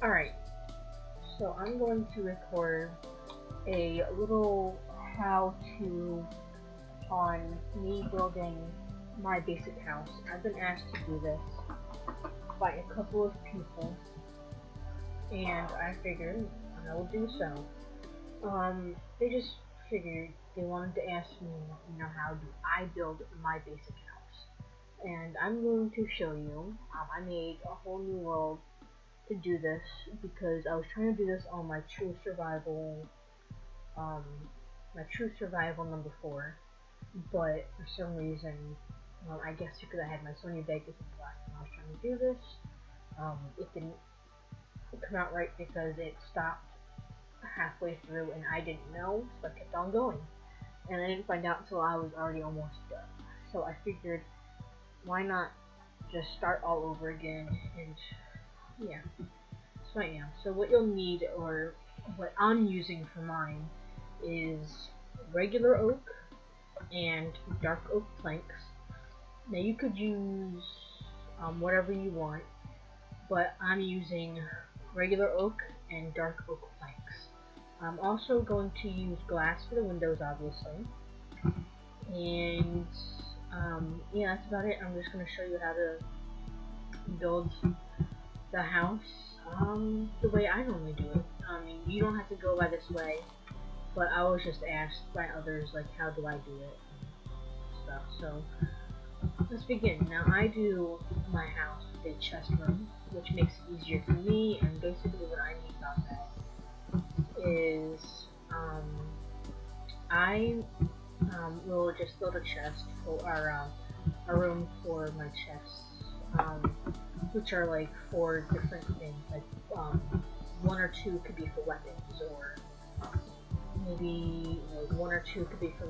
Alright, so I'm going to record a little how-to on me building my basic house. I've been asked to do this by a couple of people, and I figured I will do so. They just figured they wanted to ask me, how do I build my basic house? And I'm going to show you. I made a whole new world to do this because I was trying to do this on my true survival, number 4, but for some reason, I guess because I had my Sony Vegas the last time I was trying to do this, it didn't come out right because it stopped halfway through and I didn't know, so I kept on going. And I didn't find out until I was already almost done. So I figured, why not just start all over again, and yeah, so I am. So what you'll need, or what I'm using for mine, is regular oak and dark oak planks. Now you could use whatever you want, but I'm using regular oak and dark oak planks. I'm also going to use glass for the windows, obviously, and yeah, that's about it. I'm just going to show you how to build the house the way I normally do it. I mean, you don't have to go by this way, but I was just asked by others, like, how do I do it and stuff. So let's begin. Now, I do my house with a chest room, which makes it easier for me, and basically what I mean about that is I will just build a chest for a room for my chests, which are like 4 different things. Like 1 or 2 could be for weapons, or maybe 1 or 2 could be for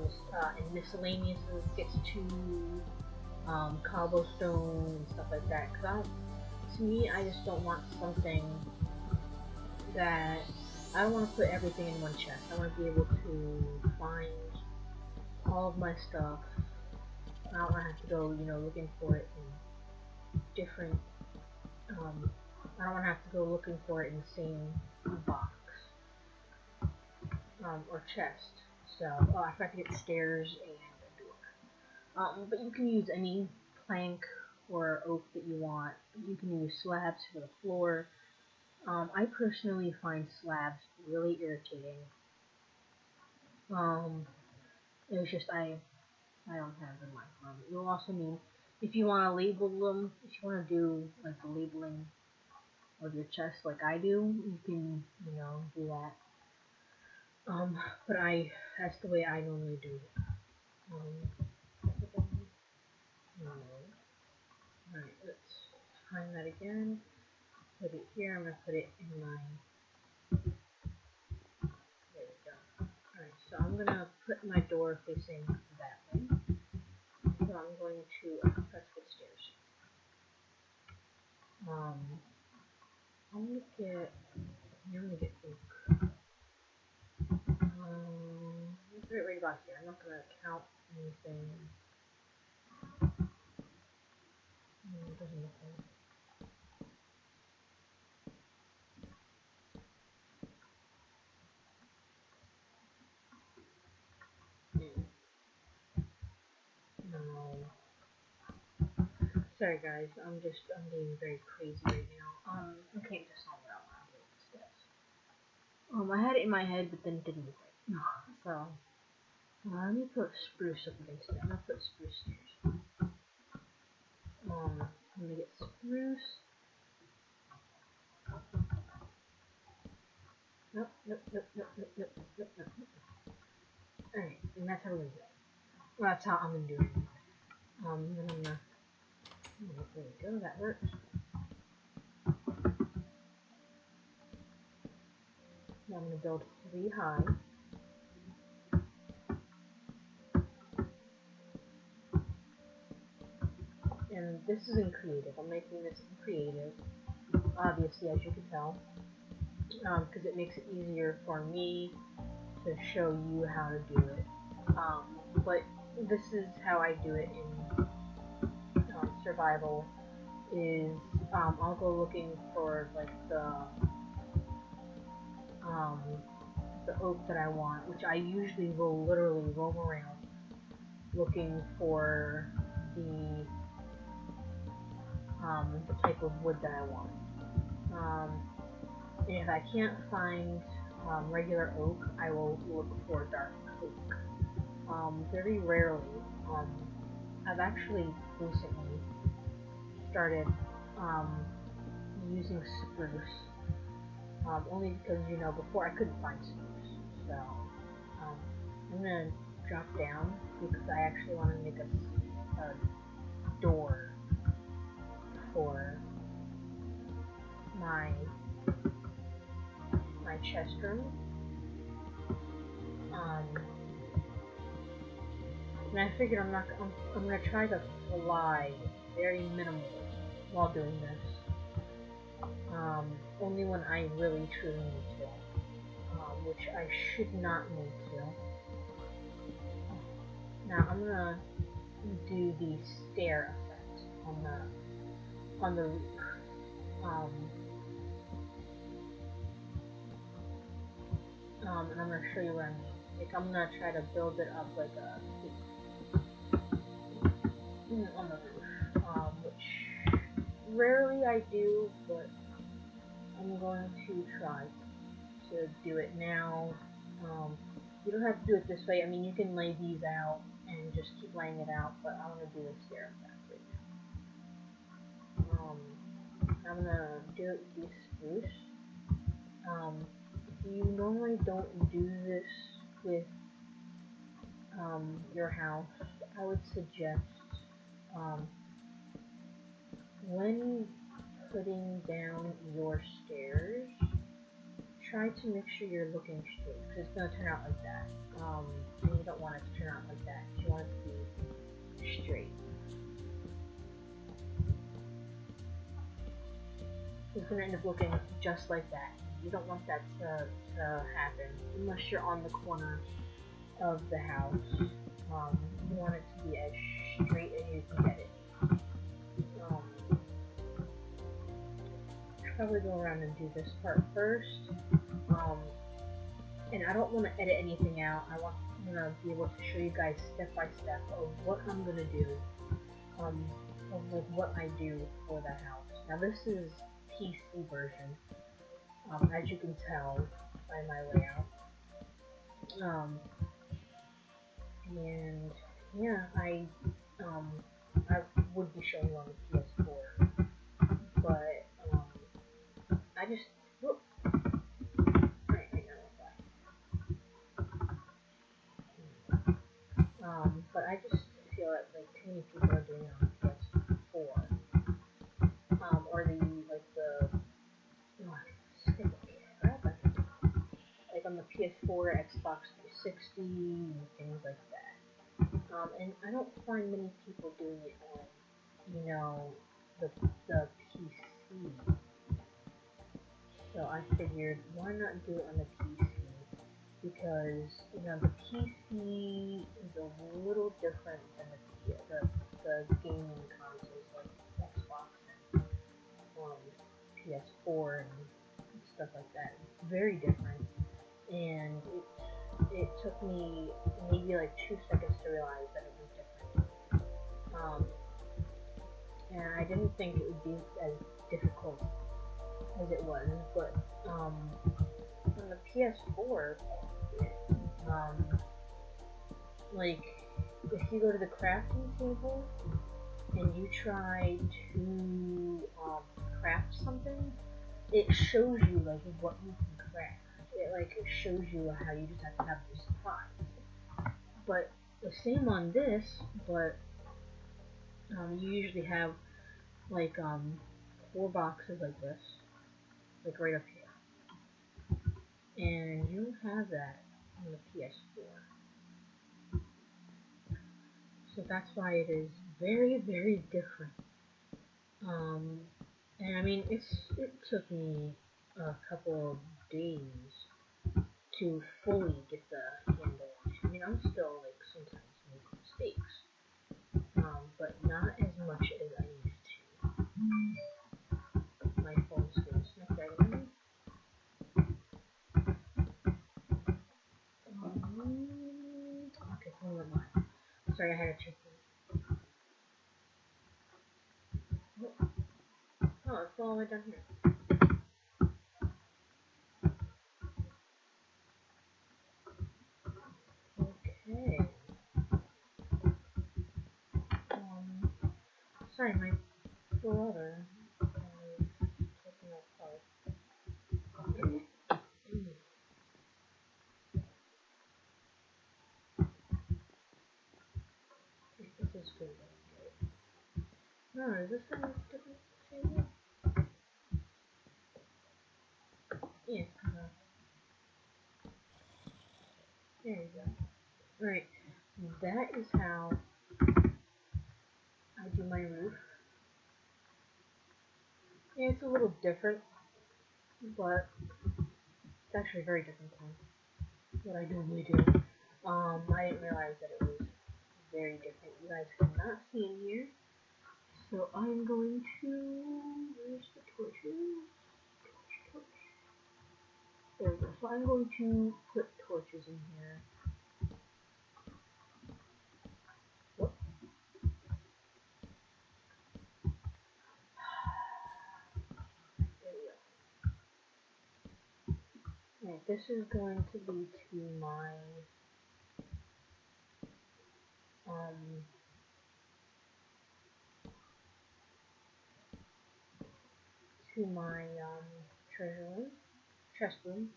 and miscellaneous gets to cobblestone and stuff like that. To me, I just don't want something that I don't want to put everything in one chest. I want to be able to find all of my stuff. I don't want to have to go, looking for it in different. I don't want to have to go looking for it in the same box or chest. So, I forgot to get stairs and a door. But you can use any plank or oak that you want. You can use slabs for the floor. I personally find slabs really irritating. It's just I don't have them in my farm. You'll also need, if you want to label them, if you want to do like the labeling of your chest like I do, you can, do that. But that's the way I normally do it. Alright, let's find that again. Put it here. I'm gonna put it in my. There we go. Alright, so I'm gonna put my door facing that way. So I'm going to press the stairs. I'm gonna get oak. Let's put it right about here. I'm not gonna count anything. It doesn't look like. No. Sorry guys, I'm being very crazy right now. Okay, just not what I want to do with this. I had it in my head, but then it didn't look right. So, let me put spruce up against it. I'm gonna put spruce stairs. I'm gonna get spruce. Nope. Alright, and that's how we're gonna do it. Well, that's how I'm gonna do it. There we go, that works. Now I'm gonna build 3 high. And this is in creative. I'm making this in creative, obviously, as you can tell, because it makes it easier for me to show you how to do it. But this is how I do it in survival. Is I'll go looking for like the the oak that I want, which I usually will literally roam around looking for the type of wood that I want. And if I can't find regular oak, I will look for dark oak. Very rarely. I've actually recently started using spruce, only because, you know, before I couldn't find spruce. So I'm gonna drop down because I actually want to make a door for my chest room. And I figured I'm gonna try to fly very minimal while doing this. Only when I really truly need to, which I should not need to. Now I'm gonna do the stair effect on the roof. And I'm gonna show you what I mean. Like, I'm gonna try to build it up like a on the roof, which rarely I do, but I'm going to try to do it now. You don't have to do it this way. I mean, you can lay these out and just keep laying it out, but I'm gonna do a stair effect right now. I'm gonna do it with spruce. If you normally don't do this with your house, I would suggest when putting down your stairs, try to make sure you're looking straight, because it's going to turn out like that. And you don't want it to turn out like that. You want it to be straight. It's going to end up looking just like that. You don't want that to happen unless you're on the corner of the house. You want it to be as straight as you can get it. Probably go around and do this part first. And I don't want to edit anything out. I'm gonna be able to show you guys step by step of what I'm gonna do, of like what I do for the house. Now this is PC version, as you can tell by my layout. And yeah, I would be showing you on the PS4, but I just whoop. Right now, but I just feel that like too many people are doing it on PS4, or like on the PS4, Xbox 360, and things like that. And I don't find many people doing it on, you know, the PC. So I figured, why not do it on the PC? Because, you know, the PC is a little different than the gaming consoles like Xbox and PS4 and stuff like that. It's very different, and it took me maybe like 2 seconds to realize that it was different. And I didn't think it would be as difficult as it was, but on the PS4, like, if you go to the crafting table and you try to craft something, it shows you like what you can craft. It shows you how you just have to have the supplies. But the same on this, but you usually have like 4 boxes like this, like right up here, and you don't have that on the PS4. So that's why it is very, very different. And I mean, it took me a couple of days to fully get the handle on it. I mean, I'm still like sometimes making mistakes, but not as much as I used to. My phone's going to smack right in me. sorry, I had to check this. Oh, it's all the way down here. Okay. Sorry, my brother is taking a part. This is good. No, is this thing different? Yeah. There you go. Right. That is how I do my roof. Yeah, it's a little different, but it's actually very different from what I normally do. I didn't realize that it was very different. You guys cannot see in here. So I'm going to, where's the torches? Torch. There we go. So I'm going to put torches in here. Whoop. There we go. Right, this is going to be to my treasure room, chest room.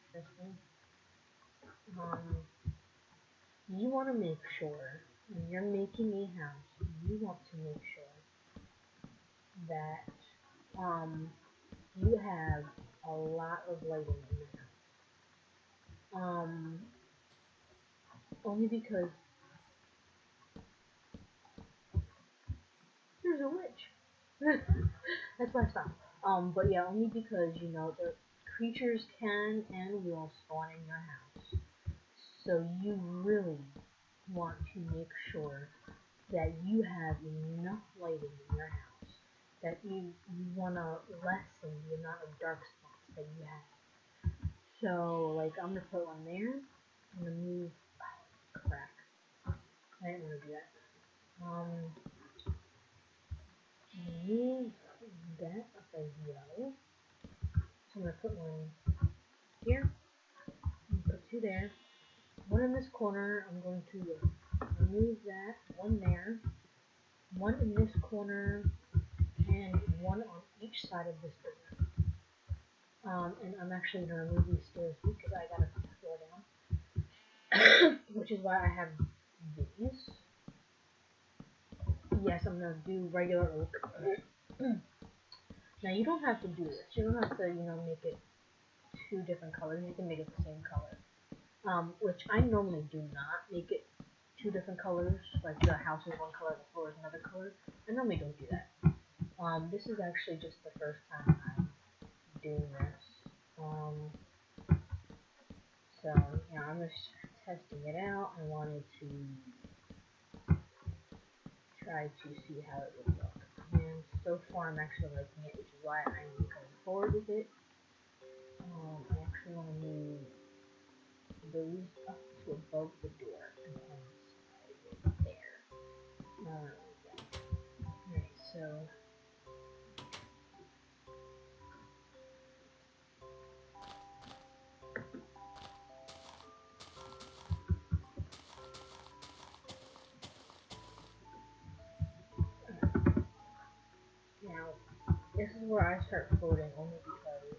You want to make sure when you're making a house, you want to make sure that you have a lot of lighting in the house. Only because there's a witch. That's why I stopped. But yeah, only because you know the creatures can and will spawn in your house. So you really want to make sure that you have enough lighting in your house, that you want to lessen the amount of dark spots that you have. So, like, I'm going to put one there. I'm going to move, crap, I didn't want to do that. Move that up as well. So I'm going to put one here, and put two there. One in this corner, I'm going to remove that, one there, one in this corner, and one on each side of this door. And I'm actually going to remove these stairs because I got to put the floor down, which is why I have these. Yes, I'm going to do regular oak. Now, you don't have to do this. You don't have to, make it two different colors. You can make it the same color. Which I normally do not make it two different colors. Like the house is one color, the floor is another color. I normally don't do that. This is actually just the first time I'm doing this. So, I'm just testing it out. I wanted to try to see how it would look. And so far I'm actually liking it, which is why I'm going forward with it. I actually want to move those up to above the door and then slide it there. Alright, so now this is where I start floating only because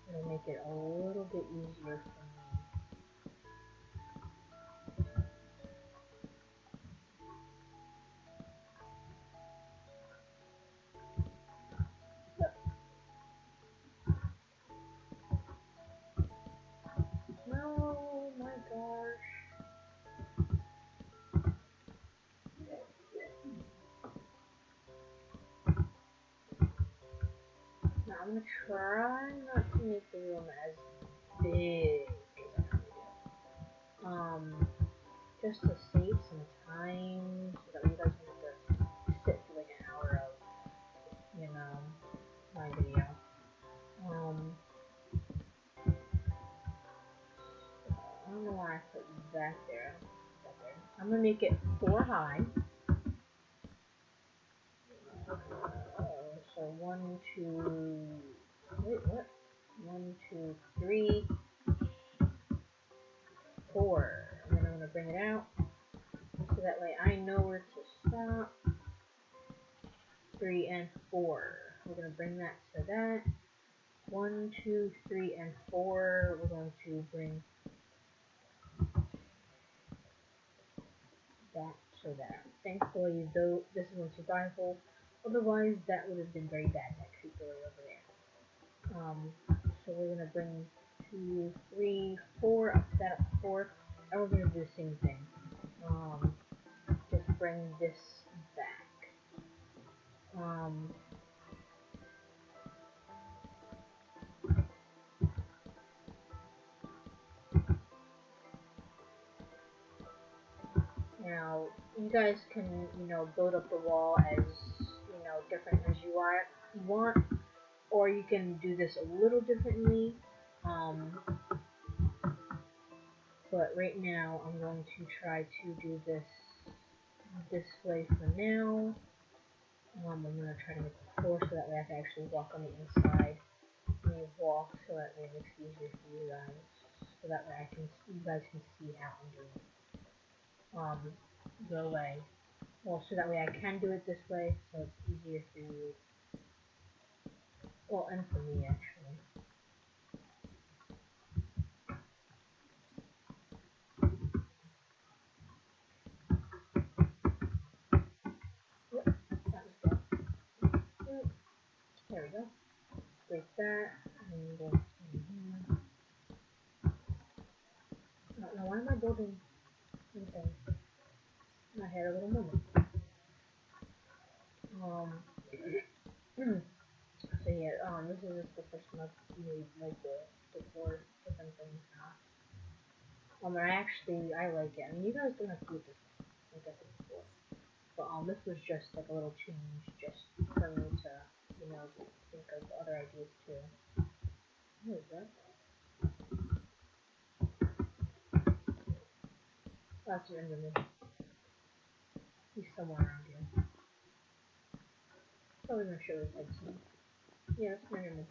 it'll make it a little bit easier for me. No, my gosh. Now I'm gonna try not to make the room as big as I can do. Just to save some time so that you guys don't have to sit for like an hour of, my video. I don't know why I put that there. I'm gonna make it 4 high. So 1, 2, wait, what? 1, 2, 3, 4. And then I'm gonna bring it out, so that way I know where to stop. 3 and 4. We're gonna bring that to that. 1, 2, 3, and 4. We're going to bring that to that. Thankfully, though, this is on survival. Otherwise, that would have been very bad, that creeper over there. So we're gonna bring 2, 3, 4 up to that up to 4, and we're gonna do the same thing. Just bring this back. Now, you guys can, build up the wall as, different as you want, or you can do this a little differently. But right now, I'm going to try to do this way for now. I'm going to try to make a floor so that way I can actually walk on the inside. Let me walk so that way it makes it easier for you guys. So that way you guys can see how I'm doing it. The way. Well, so that way I can do it this way, so it's easier for you. Well, and for me, actually. Yep, that was good. There we go. Break that, and go in here. Now, why am I building? Okay. I had a little moment. So yeah, this is just the first time I've made like the 4 different things now. I like it. I mean, you guys don't have to do this like I said before. But this was just like a little change, just for me to, think of other ideas too. What is that? That's an Enderman. He's somewhere around here. Probably gonna show his head soon. Yeah, that's an Enderman.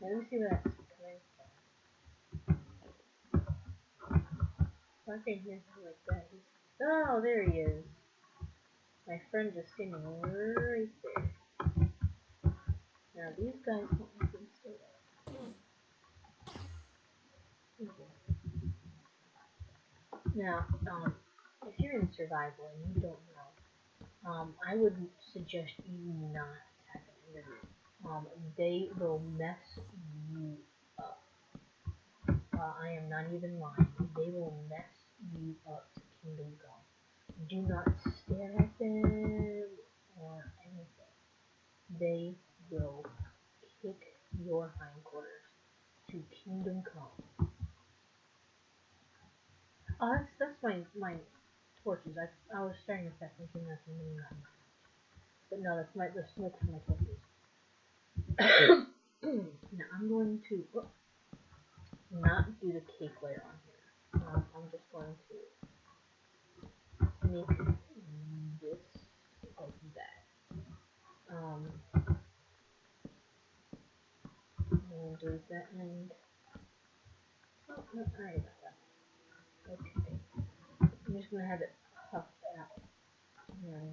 Now, let me see where that's coming from. I can't hear something like that. Oh, there he is. My friend is standing right there. Now, these guys don't want to stay there. Now, if you're in survival and you don't know, I would suggest you not attack an Enderman. They will mess you up. I am not even lying. They will mess you up to Kingdom Come. Do not stare at them or anything. They will kick your hindquarters to Kingdom Come. Oh, that's my torches. I was staring at that thinking that's something not mine. But no, that's the smoke from my torches. Now I'm going to not do the cake layer on here. I'm just going to make this like that. And delete that end. Oh, no, I already got that. Okay. I'm just gonna have it puff out. And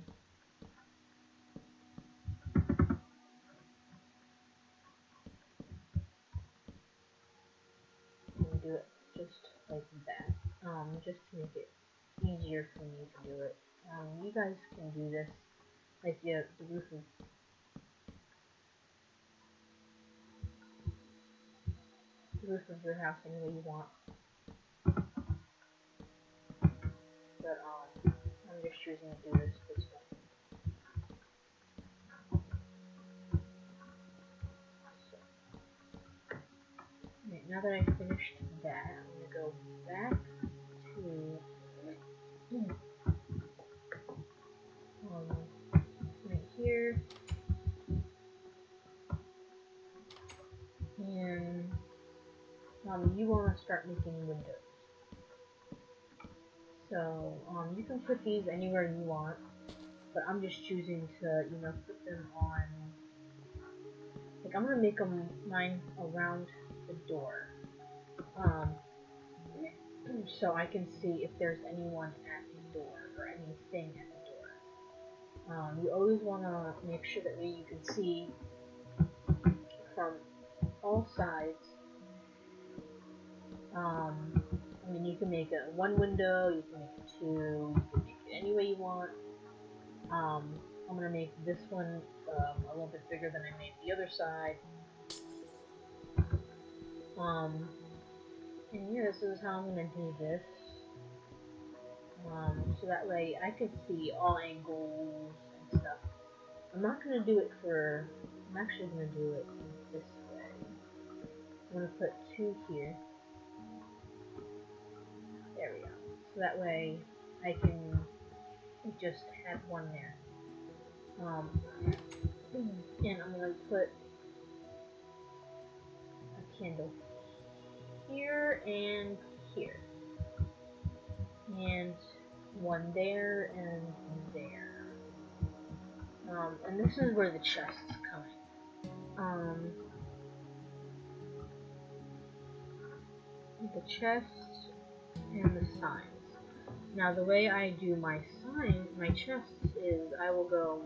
do it just like that. Just to make it easier for me to do it. You guys can do this like the roof of your house any way you want. But I'm just choosing to do this way. So, right, now that I finished that, I'm gonna go back to right here, and you want to start making windows. So, you can put these anywhere you want, but I'm just choosing to, you know, put them on, like, I'm gonna make mine around the door, so I can see if there's anyone at the door, or anything at the door. You always wanna make sure that you can see from all sides. I mean, you can make it one window, you can make it two, you can make it any way you want. I'm gonna make this one a little bit bigger than I made the other side. And yeah, this is how I'm gonna do this. So that way I can see all angles and stuff. I'm not gonna do it I'm actually gonna do it this way. I'm gonna put two here. There we go. So that way I can just have one there. And I'm gonna put a candle here and here. And one there and there. And this is where the chest is coming. The chest and the signs. Now the way I do my chests is I will go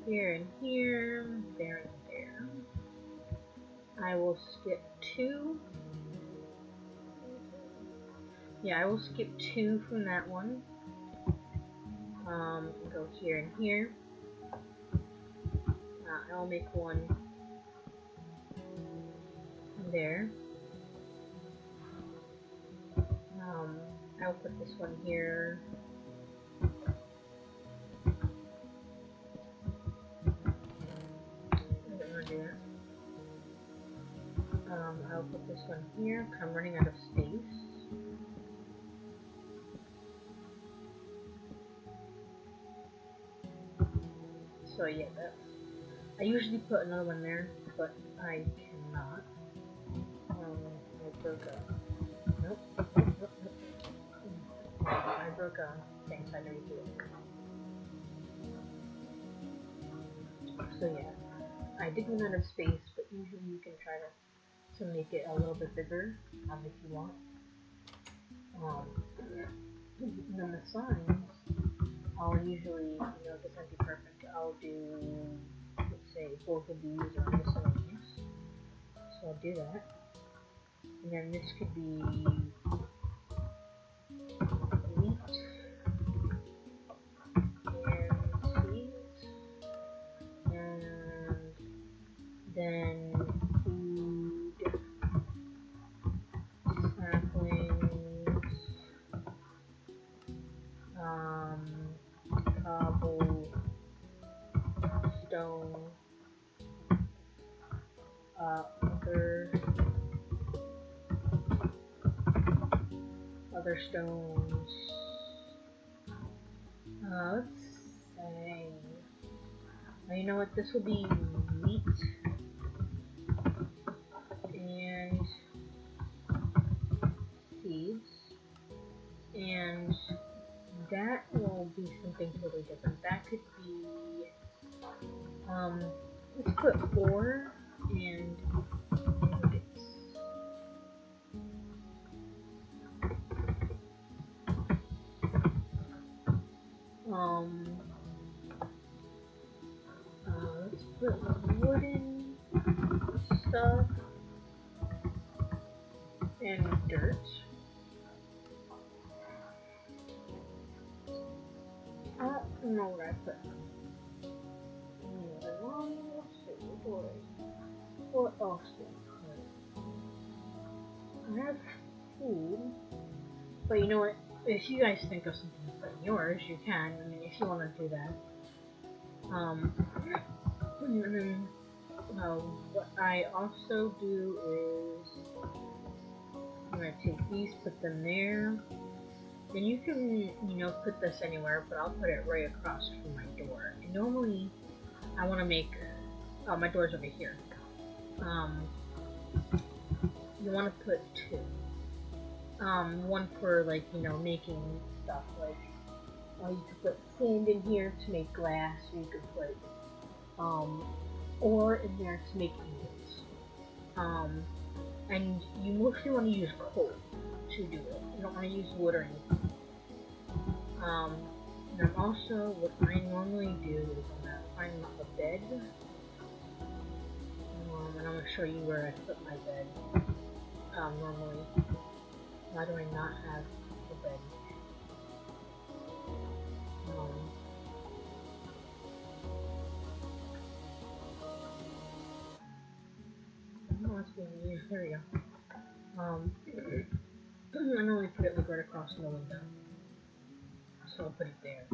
here and here, there and there. I will skip two. Yeah, I will skip two from that one. Go here and here. I'll make one there. I'll put this one here. I don't want to do that. I'll put this one here, because I'm running out of space. So yeah, I usually put another one there, but I cannot. I broke a... Nope. I broke a thing, so I had to redo it. So yeah, I did run out of space, but usually you can try to make it a little bit bigger, if you want. And then the signs, I'll usually, you know, this might be perfect, I'll do, let's say, both of these are miscellaneous. So I'll do that. And then this could be wheat and seeds, and then food, saplings, cobble, stone, other stones. Let's say, you know what, this will be wheat and seeds, and that will be something totally different. That could be, let's put 4 and nuggets. Let's put wooden stuff and dirt. I don't know what I put. What else do I put? I have food, but you know what? If you guys think of something to put in yours, you can. I mean, if you want to do that. And then, what I also do is I'm gonna take these, put them there. And you can, you know, put this anywhere, but I'll put it right across from my door. And normally, I want to make, my door's over here. You want to put 2. one for like, you know, making stuff like you could put sand in here to make glass, or you could put ore in there to make ingots. And you mostly want to use coal to do it. You don't want to use wood or anything. And I'm also, what I normally do is I'm going to find a bed. And I'm going to show you where I put my bed. Normally. Why do I not have a bed? There we go. I normally put it like right across the window. So I'll put it there.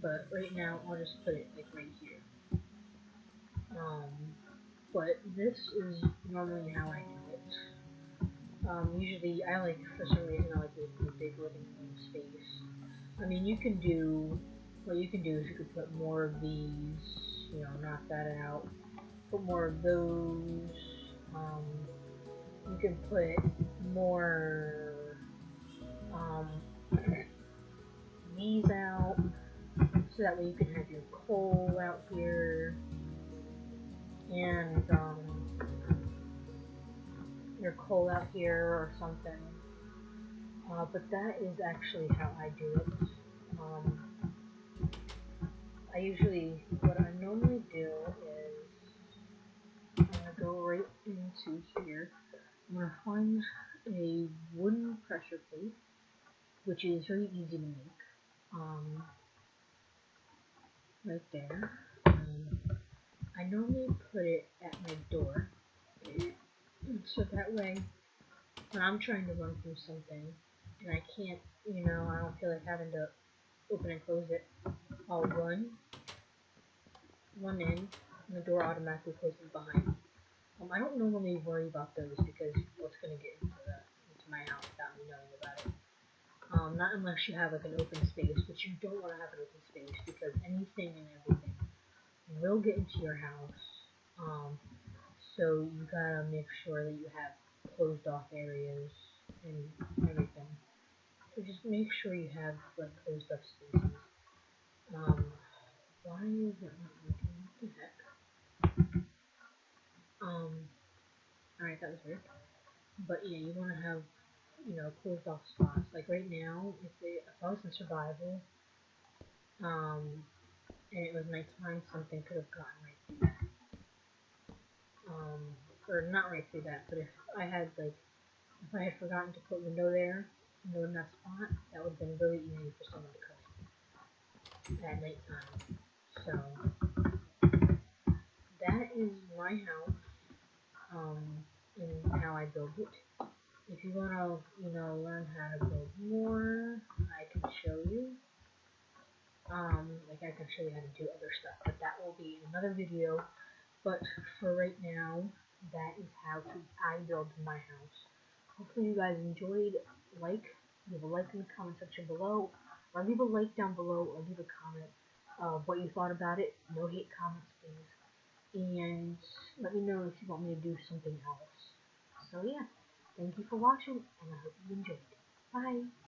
But right now I'll just put it like right here. But this is normally how I do it. Usually I like, for some reason, I like it in a big living room space. I mean, you can do, what you can do is you could put more of these, you know, knock that out, put more of those, you can put more, these out, so that way you can have your coal out here, and, your coal out here or something. But that is actually how I do it. I usually, what I normally do is, I'm going to go right into here. I'm going to find a wooden pressure plate, which is very easy to make. Right there. I normally put it at my door, so that way, when I'm trying to run through something, and I can't, you know, I don't feel like having to open and close it, I'll run one in, and the door automatically closes behind me. I don't normally worry about those because what's going to get into my house without me knowing about it. Not unless you have like an open space, but you don't want to have an open space because anything and everything will get into your house. So you gotta make sure that you have closed off areas and everything. So just make sure you have like closed off spaces. Why is it not working? What the heck? Alright, that was weird. But yeah, you want to have, you know, closed off spots. Like right now, if I was in survival, and it was nighttime, something could have gotten right through that. Or not right through that, but if I had forgotten to put window there, window in that spot, that would have been really easy for someone to come in at nighttime. So that is my house, and how I build it. If you want to, you know, learn how to build more, I can show you. Like I can show you how to do other stuff, but that will be in another video. But for right now, that is how I build my house. Hopefully you guys enjoyed. Leave a like in the comment section below, or leave a like down below, or leave a comment of what you thought about it. No hate comments, please. And let me know if you want me to do something else. So yeah, thank you for watching, and I hope you enjoyed. Bye!